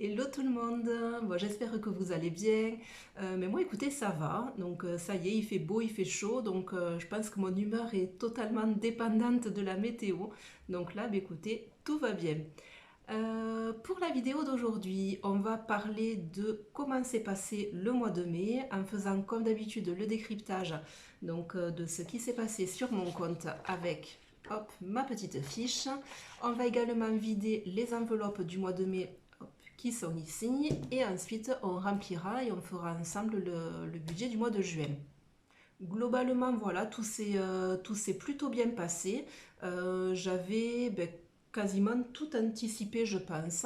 Hello tout le monde, bon, j'espère que vous allez bien. Mais moi écoutez ça va, donc ça y est, il fait beau, il fait chaud, donc je pense que mon humeur est totalement dépendante de la météo. Donc là, bah, écoutez, tout va bien. Pour la vidéo d'aujourd'hui, on va parler de comment s'est passé le mois de mai en faisant comme d'habitude le décryptage donc, de ce qui s'est passé sur mon compte avec hop, ma petite fiche. On va également vider les enveloppes du mois de mai hop, qui sont ici et ensuite on remplira et on fera ensemble le budget du mois de juin. Globalement, voilà, tout s'est plutôt bien passé. J'avais quasiment tout anticipé, je pense.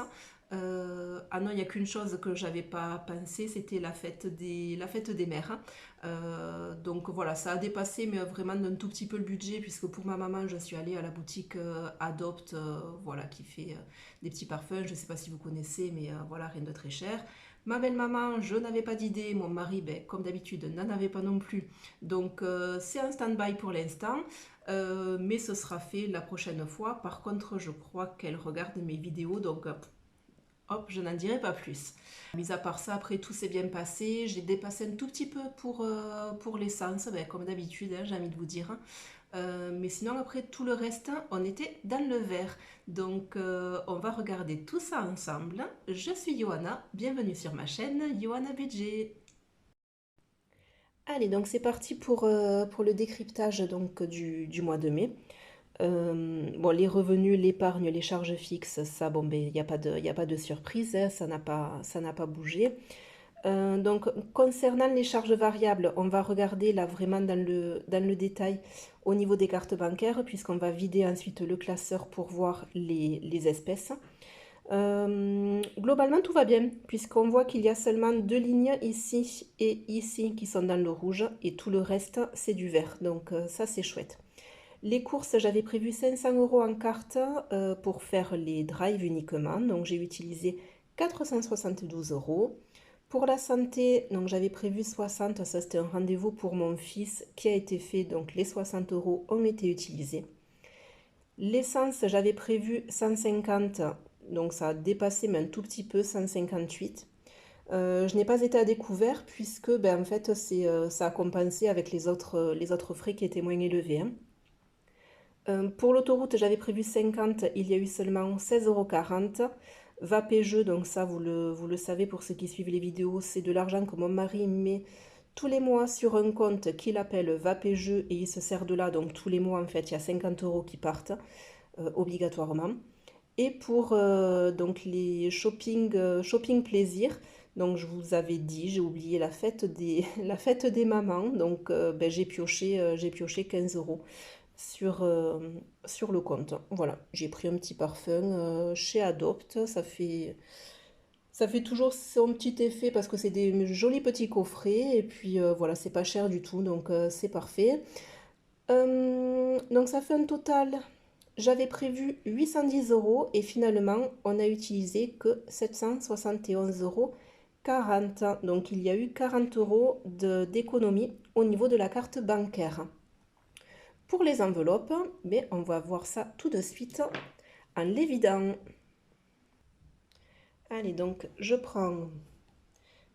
Ah non, il n'y a qu'une chose que j'avais pas pensé, c'était la fête des mères, hein. Donc voilà, ça a dépassé, mais vraiment d'un tout petit peu le budget, puisque pour ma maman, je suis allée à la boutique Adopt, voilà, qui fait des petits parfums. Je ne sais pas si vous connaissez, mais voilà, rien de très cher. Ma belle-maman, je n'avais pas d'idée. Mon mari, comme d'habitude, n'en avait pas non plus. Donc c'est un stand-by pour l'instant, mais ce sera fait la prochaine fois. Par contre, je crois qu'elle regarde mes vidéos, donc hop, je n'en dirai pas plus. Mis à part ça, après tout s'est bien passé. J'ai dépassé un tout petit peu pour l'essence, comme d'habitude, hein, j'ai envie de vous dire, hein. Mais sinon, après tout le reste, on était dans le vert. Donc, on va regarder tout ça ensemble. Je suis Johanna, bienvenue sur ma chaîne Johanna Budget. Allez, donc c'est parti pour le décryptage donc, du mois de mai. Bon, les revenus, l'épargne, les charges fixes, ça, bon, ben, y a pas de surprise, hein, ça n'a pas bougé. Donc, concernant les charges variables, on va regarder là vraiment dans le détail au niveau des cartes bancaires, puisqu'on va vider ensuite le classeur pour voir les espèces. Globalement, tout va bien, puisqu'on voit qu'il y a seulement deux lignes ici et ici qui sont dans le rouge, et tout le reste, c'est du vert. Donc, ça, c'est chouette. Les courses, j'avais prévu 500 euros en carte pour faire les drives uniquement. Donc, j'ai utilisé 472 euros. Pour la santé, donc j'avais prévu 60, ça c'était un rendez-vous pour mon fils qui a été fait, donc les 60 euros ont été utilisés. L'essence, j'avais prévu 150, donc ça a dépassé mais un tout petit peu, 158. Je n'ai pas été à découvert puisque en fait ça a compensé avec les autres frais qui étaient moins élevés, hein. Pour l'autoroute, j'avais prévu 50, il y a eu seulement 16,40 €. VAPG, donc ça vous le savez pour ceux qui suivent les vidéos, c'est de l'argent que mon mari met tous les mois sur un compte qu'il appelle VAPG et il se sert de là, donc tous les mois en fait il y a 50 euros qui partent obligatoirement. Et pour donc les shopping plaisir, donc je vous avais dit, j'ai oublié la fête des mamans, donc j'ai pioché 15 euros sur, sur le compte. Voilà, j'ai pris un petit parfum chez Adopt, ça fait toujours son petit effet parce que c'est des jolis petits coffrets et puis voilà, c'est pas cher du tout, donc c'est parfait. Donc ça fait un total, j'avais prévu 810 euros et finalement on a utilisé que 771 euros 40. Donc il y a eu 40 euros d'économie au niveau de la carte bancaire. Pour les enveloppes, mais on va voir ça tout de suite en les vidant. Allez, donc je prends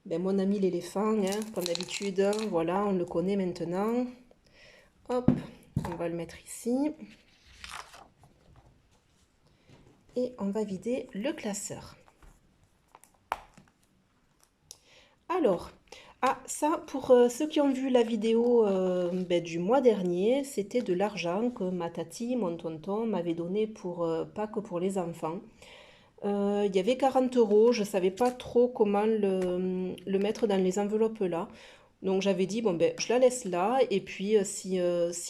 mon ami l'éléphant, hein, comme d'habitude. Voilà, on le connaît maintenant. Hop, on va le mettre ici. Et on va vider le classeur. Alors, ah, ça, pour ceux qui ont vu la vidéo du mois dernier, c'était de l'argent que ma tati, mon tonton, m'avait donné pour Pâques pour les enfants. Il y avait 40 euros, je ne savais pas trop comment le mettre dans les enveloppes là. Donc j'avais dit, bon ben je la laisse là, et puis si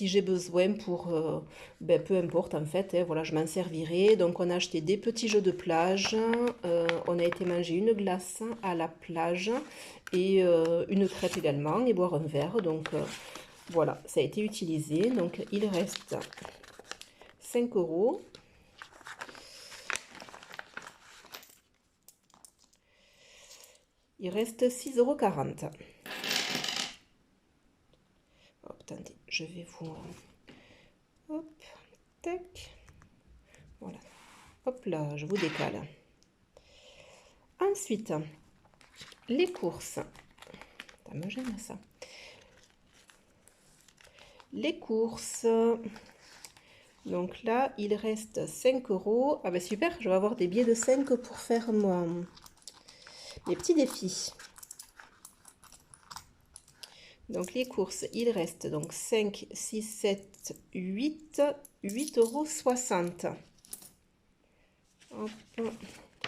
j'ai besoin pour, peu importe en fait, hein, voilà, je m'en servirai. Donc on a acheté des petits jeux de plage, on a été manger une glace à la plage, et une crêpe également, et boire un verre. Donc voilà, ça a été utilisé. Donc il reste 5 euros. Il reste 6,40 €. Hop, attendez, je vais vous... Hop, tac. Voilà. Hop là, je vous décale. Ensuite, les courses. Ça me gêne ça. Les courses. Donc là, il reste 5 euros. Ah ben super, je vais avoir des billets de 5 pour faire mes petits défis. Donc les courses, il reste donc 5, 6, 7, 8, 8,60 €. Hop.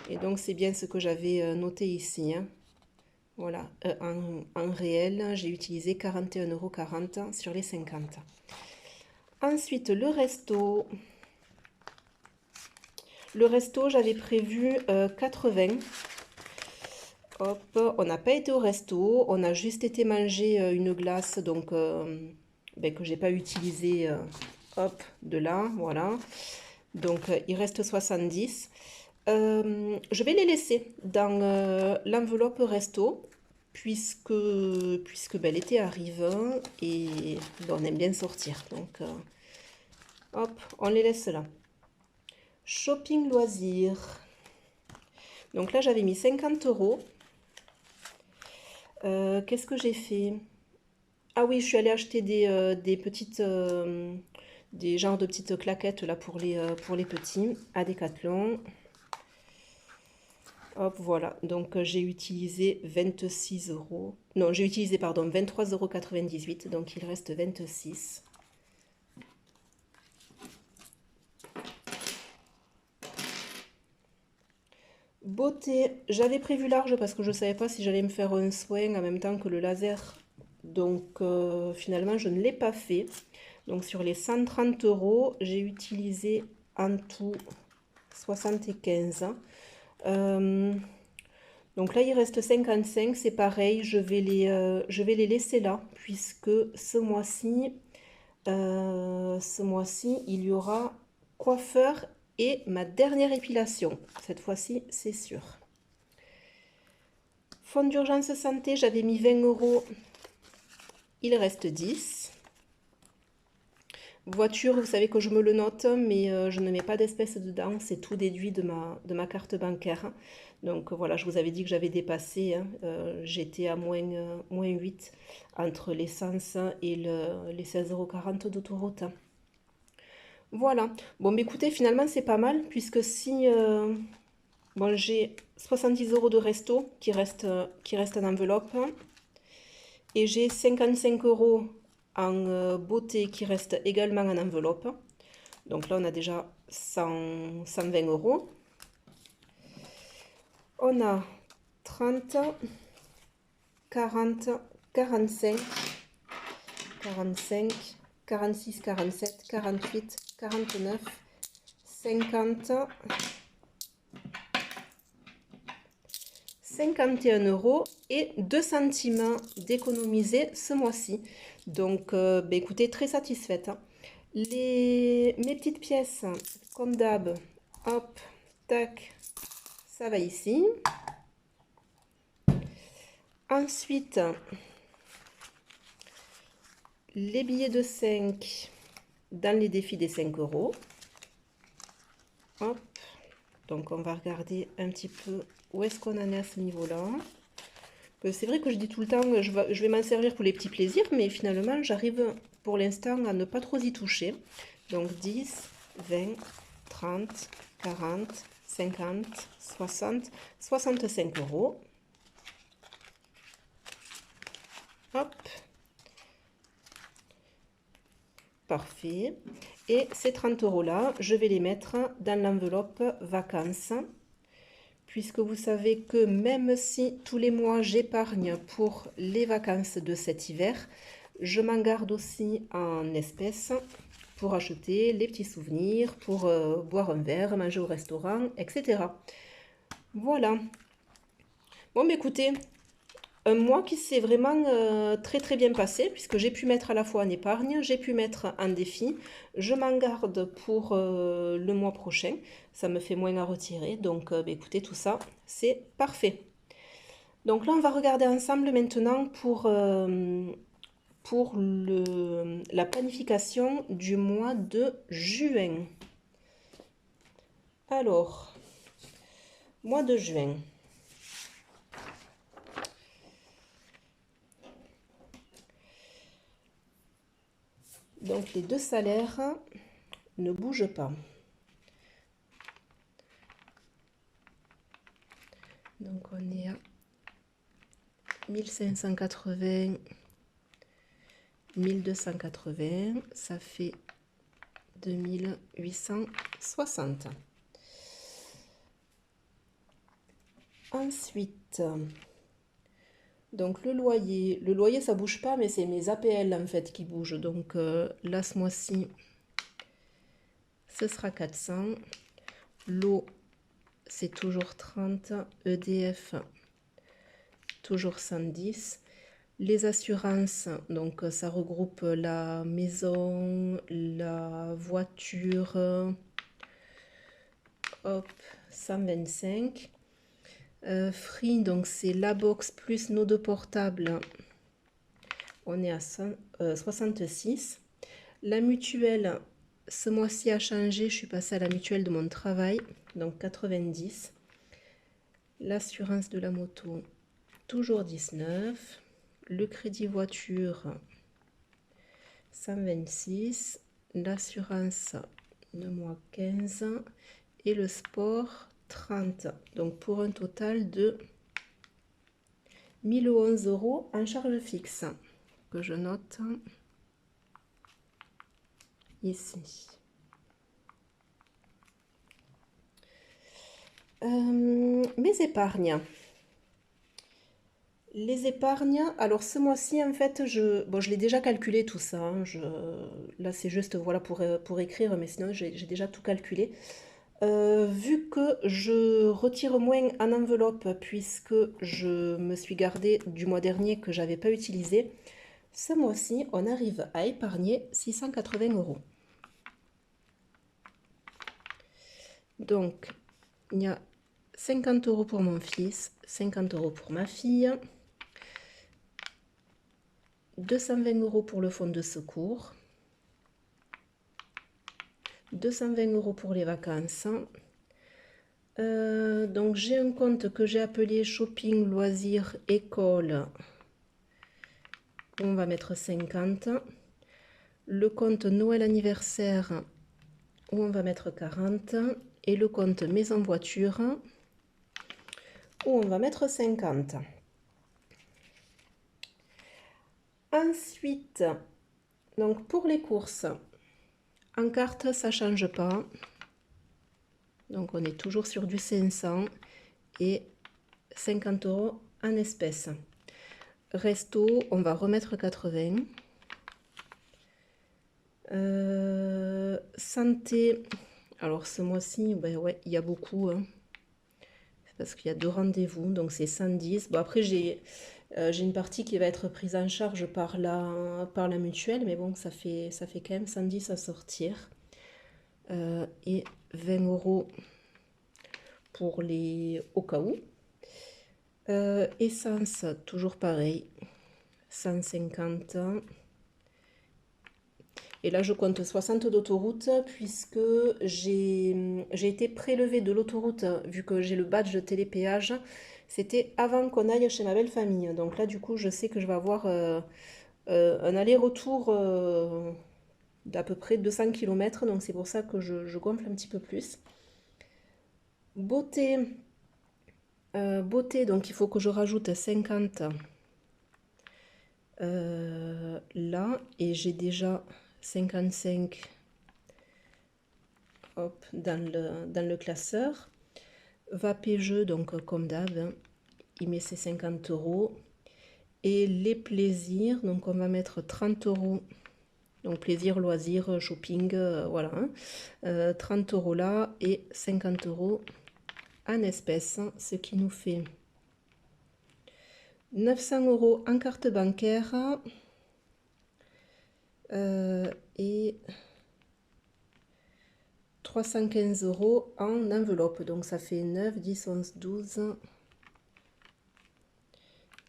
Et donc c'est bien ce que j'avais noté ici, hein. Voilà, en réel, j'ai utilisé 41,40 € sur les 50. Ensuite, le resto. Le resto, j'avais prévu 80. Hop, on n'a pas été au resto, on a juste été manger une glace donc que j'ai pas utilisé. Hop, de là, voilà. Donc il reste 70. Je vais les laisser dans l'enveloppe resto puisque l'été arrive et on aime bien sortir. Donc hop, on les laisse là. Shopping loisirs. Donc là j'avais mis 50 €. Qu'est-ce que j'ai fait? Ah oui, je suis allée acheter des petites, des genres de petites claquettes là pour les petits à Decathlon. Hop, voilà. Donc j'ai utilisé 26 €. Non, j'ai utilisé, pardon, 23,98 €. Donc il reste 26. Beauté, j'avais prévu large parce que je ne savais pas si j'allais me faire un soin en même temps que le laser. Donc finalement, je ne l'ai pas fait. Donc sur les 130 €, j'ai utilisé en tout 75. Donc là, il reste 55. C'est pareil, je vais les laisser là puisque ce mois-ci, il y aura coiffeur et ma dernière épilation. Cette fois-ci, c'est sûr. Fonds d'urgence santé, j'avais mis 20 €. Il reste 10. Voiture, vous savez que je me le note, mais je ne mets pas d'espèces dedans. C'est tout déduit de ma carte bancaire. Donc voilà, je vous avais dit que j'avais dépassé. Hein. J'étais à moins 8 entre l'essence et les 16,40 € d'autoroute. Voilà. Bon, mais écoutez, finalement, c'est pas mal, puisque si bon, j'ai 70 € de resto qui reste en enveloppe, et j'ai 55 € en beauté qui reste également en enveloppe. Donc là, on a déjà 120 €. On a 30, 40, 45, 45, 46, 47, 48, 49, 50, 51 € et 2 centimes d'économiser ce mois-ci. Donc, écoutez, très satisfaite. Hein. Mes petites pièces, comme d'hab, hop, tac, ça va ici. Ensuite, les billets de 5 dans les défis des 5 €. Hop. Donc, on va regarder un petit peu où est-ce qu'on en est à ce niveau-là. C'est vrai que je dis tout le temps, je vais m'en servir pour les petits plaisirs, mais finalement, j'arrive pour l'instant à ne pas trop y toucher. Donc, 10, 20, 30, 40, 50, 60, 65 €. Hop. Parfait. Et ces 30 € là, je vais les mettre dans l'enveloppe vacances. Puisque vous savez que même si tous les mois j'épargne pour les vacances de cet hiver, je m'en garde aussi en espèces pour acheter les petits souvenirs, pour boire un verre, manger au restaurant, etc. Voilà. Bon, mais écoutez, un mois qui s'est vraiment très très bien passé, puisque j'ai pu mettre à la fois en épargne, j'ai pu mettre en défi. Je m'en garde pour le mois prochain. Ça me fait moins à retirer. Donc écoutez, tout ça, c'est parfait. Donc là, on va regarder ensemble maintenant pour la planification du mois de juin. Alors, mois de juin. Donc les deux salaires ne bougent pas. Donc on est à 1580, 1280, ça fait 2860. Ensuite, donc le loyer ça bouge pas, mais c'est mes APL en fait qui bougent. Donc là ce mois-ci, ce sera 400. L'eau, c'est toujours 30. EDF, toujours 110. Les assurances, donc ça regroupe la maison, la voiture, hop, 125. Free, donc c'est la box plus nos deux portables, on est à 66. La mutuelle, ce mois-ci a changé, je suis passée à la mutuelle de mon travail, donc 90. L'assurance de la moto, toujours 19. Le crédit voiture, 126. L'assurance de mois 15. Et le sport, 30. Donc pour un total de 1011 € en charge fixe, que je note ici. Mes épargnes. Les épargnes, alors ce mois-ci en fait, je l'ai déjà calculé tout ça, hein, là c'est juste voilà pour écrire, mais sinon j'ai déjà tout calculé. Vu que je retire moins en enveloppe puisque je me suis gardé du mois dernier que j'avais pas utilisé, ce mois-ci on arrive à épargner 680 €. Donc il y a 50 € pour mon fils, 50 € pour ma fille, 220 € pour le fonds de secours, 220 € pour les vacances. Donc j'ai un compte que j'ai appelé shopping, loisirs, école. On va mettre 50. Le compte Noël anniversaire, où on va mettre 40. Et le compte maison voiture, où on va mettre 50. Ensuite, donc pour les courses, en carte, ça ne change pas. Donc on est toujours sur du 500 et 50 € en espèces. Resto, on va remettre 80. Santé, alors ce mois-ci, ben ouais, il y a beaucoup, hein, parce qu'il y a 2 rendez-vous, donc c'est 110. Bon, après, j'ai une partie qui va être prise en charge par la mutuelle, mais bon, ça fait quand même 110 à sortir. Et 20 € pour les au cas où. Essence, toujours pareil, 150. Et là, je compte 60 d'autoroute puisque j'ai été prélevée de l'autoroute vu que j'ai le badge de télépéage. C'était avant qu'on aille chez ma belle famille. Donc là, du coup, je sais que je vais avoir un aller-retour d'à peu près 200 km. Donc c'est pour ça que je gonfle un petit peu plus. Beauté, donc il faut que je rajoute 50 là. Et j'ai déjà 55 hop, dans le classeur. Vapégeux, donc comme d'hab, hein, il met ses 50 €. Et les plaisirs, donc on va mettre 30 €. Donc plaisir, loisirs, shopping, voilà. Hein. 30 € là et 50 € en espèces, ce qui nous fait 900 € en carte bancaire et 315 € en enveloppe. Donc ça fait 9, 10, 11, 12.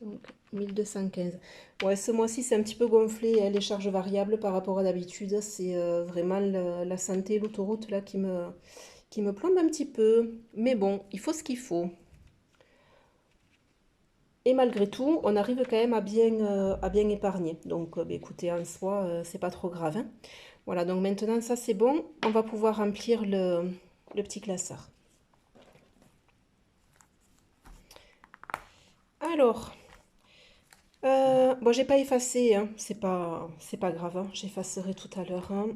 Donc 1215. Ouais, ce mois-ci, c'est un petit peu gonflé, hein, les charges variables par rapport à d'habitude. C'est vraiment la santé, l'autoroute là qui me plombe un petit peu. Mais bon, il faut ce qu'il faut. Et malgré tout, on arrive quand même à bien épargner. Donc, bah, écoutez, en soi, c'est pas trop grave, hein. Voilà, donc maintenant, ça c'est bon. On va pouvoir remplir le petit classeur. Alors, bon, j'ai pas effacé, hein. C'est pas grave, hein. J'effacerai tout à l'heure, hein.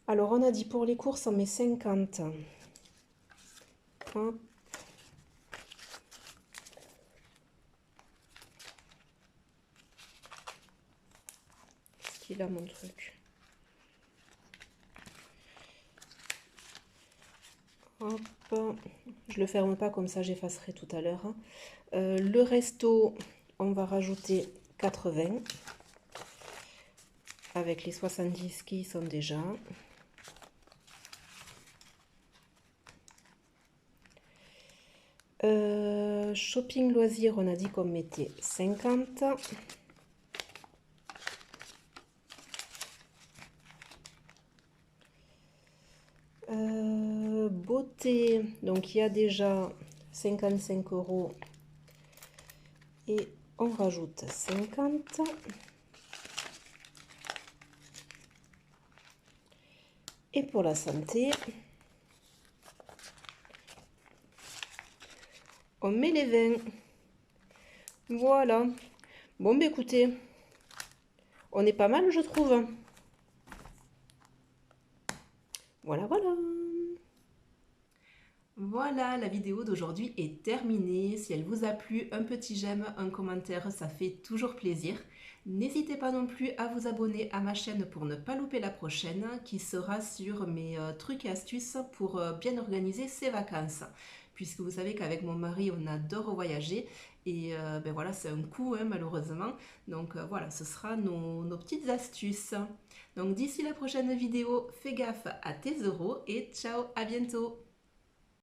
Alors, on a dit pour les courses, on met 50. Hop. Qu'est-ce qu'il a, mon truc? Hop. Je le ferme pas, comme ça j'effacerai tout à l'heure, hein. Le resto, on va rajouter 80 avec les 70 qui y sont déjà. Shopping loisirs, on a dit qu'on mettait 50. Beauté, donc il y a déjà 55 € et on rajoute 50. Et pour la santé, on met les 20. Voilà. Bon, bah écoutez, on est pas mal, je trouve. Voilà, voilà. Voilà, la vidéo d'aujourd'hui est terminée. Si elle vous a plu, un petit j'aime, un commentaire, ça fait toujours plaisir. N'hésitez pas non plus à vous abonner à ma chaîne pour ne pas louper la prochaine, qui sera sur mes trucs et astuces pour bien organiser ses vacances. Puisque vous savez qu'avec mon mari, on adore voyager. Et ben voilà, c'est un coût, hein, malheureusement. Donc voilà, ce sera nos petites astuces. Donc d'ici la prochaine vidéo, fais gaffe à tes euros et ciao, à bientôt!